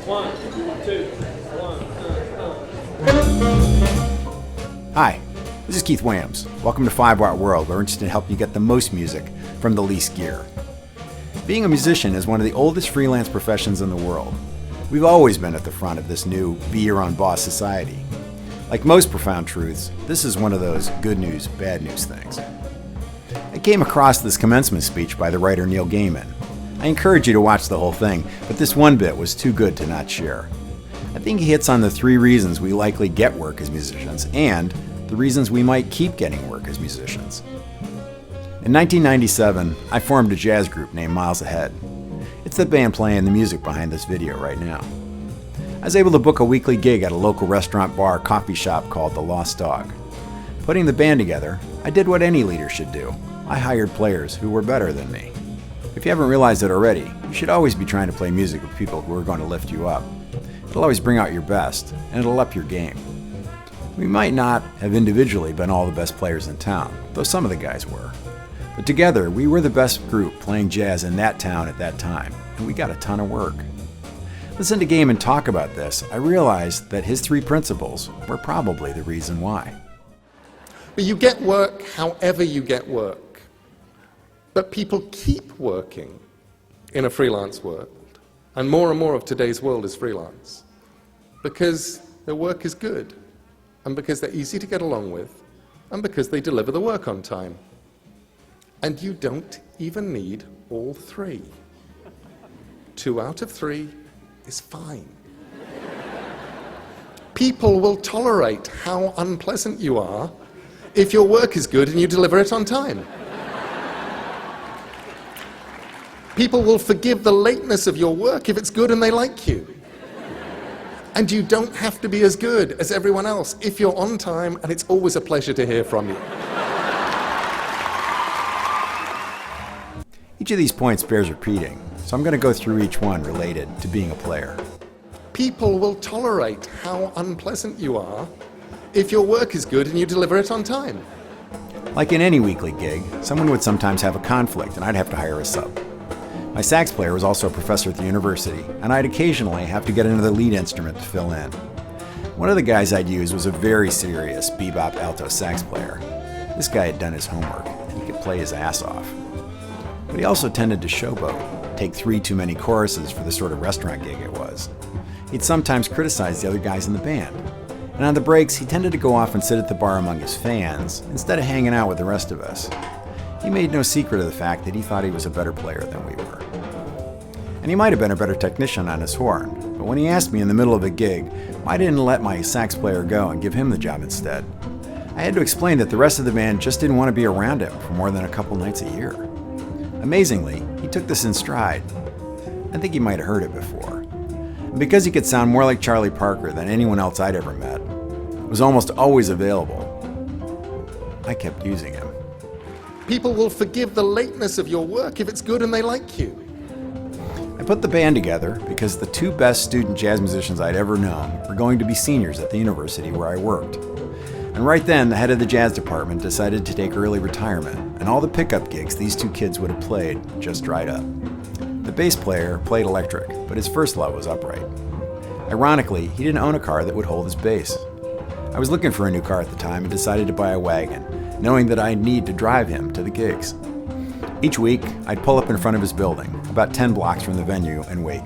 1, 2, 1. Hi, this is Keith Williams. Welcome to 5 Watt World, where we're interested in helping you get the most music from the least gear. Being a musician is one of the oldest freelance professions in the world. We've always been at the front of this new be your own boss society. Like most profound truths, this is one of those good news, bad news things. I came across this commencement speech by the writer Neil Gaiman. I encourage you to watch the whole thing, but this one bit was too good to not share. I think he hits on the 3 reasons we likely get work as musicians and the reasons we might keep getting work as musicians. In 1997, I formed a jazz group named Miles Ahead. It's the band playing the music behind this video right now. I was able to book a weekly gig at a local restaurant bar coffee shop called The Lost Dog. Putting the band together, I did what any leader should do. I hired players who were better than me. If you haven't realized it already, you should always be trying to play music with people who are going to lift you up. It'll always bring out your best, and it'll up your game. We might not have individually been all the best players in town, though some of the guys were. But together, we were the best group playing jazz in that town at that time, and we got a ton of work. Listen to Gaiman talk about this, I realized that his 3 principles were probably the reason why. But you get work however you get work. But people keep working in a freelance world. And more of today's world is freelance. Because their work is good. And because they're easy to get along with. And because they deliver the work on time. And you don't even need all 3. 2 out of 3 is fine. People will tolerate how unpleasant you are if your work is good and you deliver it on time. People will forgive the lateness of your work if it's good and they like you. And you don't have to be as good as everyone else if you're on time, and it's always a pleasure to hear from you. Each of these points bears repeating, so I'm going to go through each one related to being a player. People will tolerate how unpleasant you are if your work is good and you deliver it on time. Like in any weekly gig, someone would sometimes have a conflict and I'd have to hire a sub. My sax player was also a professor at the university, and I'd occasionally have to get another lead instrument to fill in. One of the guys I'd use was a very serious bebop alto sax player. This guy had done his homework, and he could play his ass off. But he also tended to showboat, take 3 too many choruses for the sort of restaurant gig it was. He'd sometimes criticize the other guys in the band. And on the breaks, he tended to go off and sit at the bar among his fans, instead of hanging out with the rest of us. He made no secret of the fact that he thought he was a better player than we were. And he might have been a better technician on his horn, but when he asked me in the middle of a gig why I didn't let my sax player go and give him the job instead, I had to explain that the rest of the band just didn't want to be around him for more than a couple nights a year. Amazingly, he took this in stride. I think he might have heard it before. And because he could sound more like Charlie Parker than anyone else I'd ever met, was almost always available, I kept using him. People will forgive the lateness of your work if it's good and they like you. I put the band together because the 2 best student jazz musicians I'd ever known were going to be seniors at the university where I worked. And right then, the head of the jazz department decided to take early retirement, and all the pickup gigs these 2 kids would have played just dried up. The bass player played electric, but his first love was upright. Ironically, he didn't own a car that would hold his bass. I was looking for a new car at the time and decided to buy a wagon, knowing that I'd need to drive him to the gigs. Each week, I'd pull up in front of his building, about 10 blocks from the venue, and wait.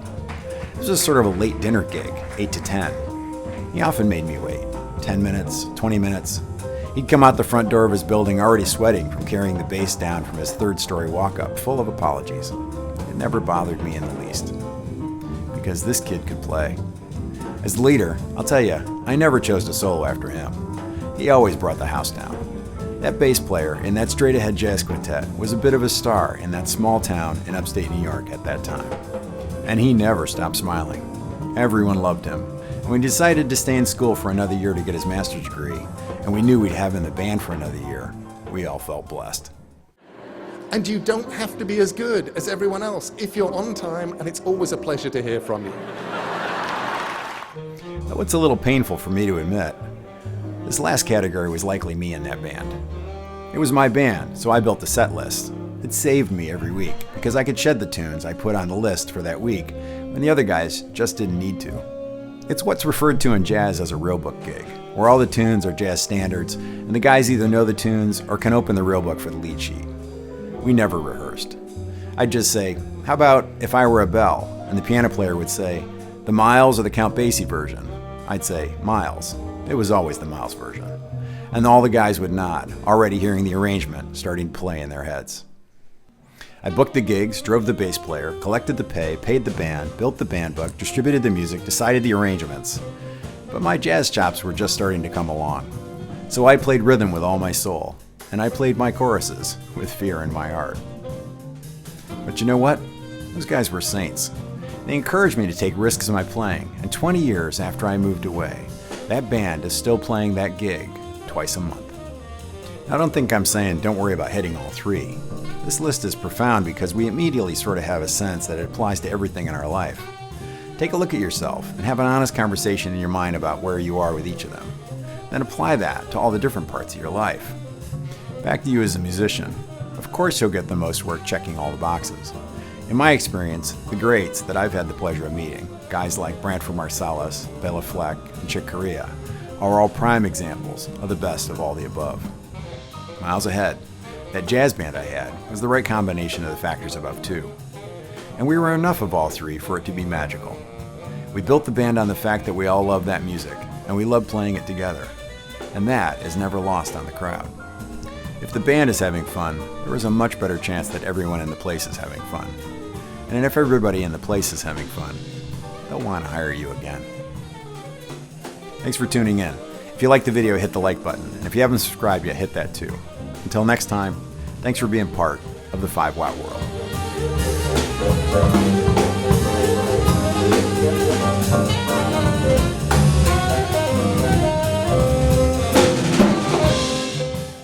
This was sort of a late dinner gig, 8 to 10. He often made me wait, 10 minutes, 20 minutes. He'd come out the front door of his building already sweating from carrying the bass down from his 3rd-story walk-up, full of apologies. It never bothered me in the least, because this kid could play. As the leader, I'll tell you, I never chose to solo after him. He always brought the house down. That bass player in that straight-ahead jazz quintet was a bit of a star in that small town in upstate New York at that time. And he never stopped smiling. Everyone loved him. And we decided to stay in school for another year to get his master's degree, and we knew we'd have him in the band for another year. We all felt blessed. And you don't have to be as good as everyone else if you're on time, and it's always a pleasure to hear from you. Though it's a little painful for me to admit, this last category was likely me in that band. It was my band, so I built the set list. The It saved me every week because I could shed the tunes I put on the list for that week when the other guys just didn't need to. It's what's referred to in jazz as a real book gig, where all the tunes are jazz standards and the guys either know the tunes or can open the real book for the lead sheet. We never rehearsed. I'd just say, how about If I Were a Bell? And the piano player would say, the Miles or the Count Basie version? I'd say, Miles. It was always the Miles version. And all the guys would nod, already hearing the arrangement starting to play in their heads. I booked the gigs, drove the bass player, collected the pay, paid the band, built the band book, distributed the music, decided the arrangements. But my jazz chops were just starting to come along. So I played rhythm with all my soul, and I played my choruses with fear in my heart. But you know what? Those guys were saints. They encouraged me to take risks in my playing, and 20 years after I moved away, that band is still playing that gig twice a month. I don't think I'm saying don't worry about hitting all three. This list is profound because we immediately sort of have a sense that it applies to everything in our life. Take a look at yourself and have an honest conversation in your mind about where you are with each of them. Then apply that to all the different parts of your life. Back to you as a musician. Of course you'll get the most work checking all the boxes. In my experience, the greats that I've had the pleasure of meeting, guys like Branford Marsalis, Bela Fleck, and Chick Corea, are all prime examples of the best of all the above. Miles ahead, that jazz band I had was the right combination of the factors above too. And we were enough of all three for it to be magical. We built the band on the fact that we all love that music, and we love playing it together. And that is never lost on the crowd. If the band is having fun, there is a much better chance that everyone in the place is having fun. And if everybody in the place is having fun, they'll want to hire you again. Thanks for tuning in. If you liked the video, hit the like button. And if you haven't subscribed yet, hit that too. Until next time, thanks for being part of the 5 Watt world.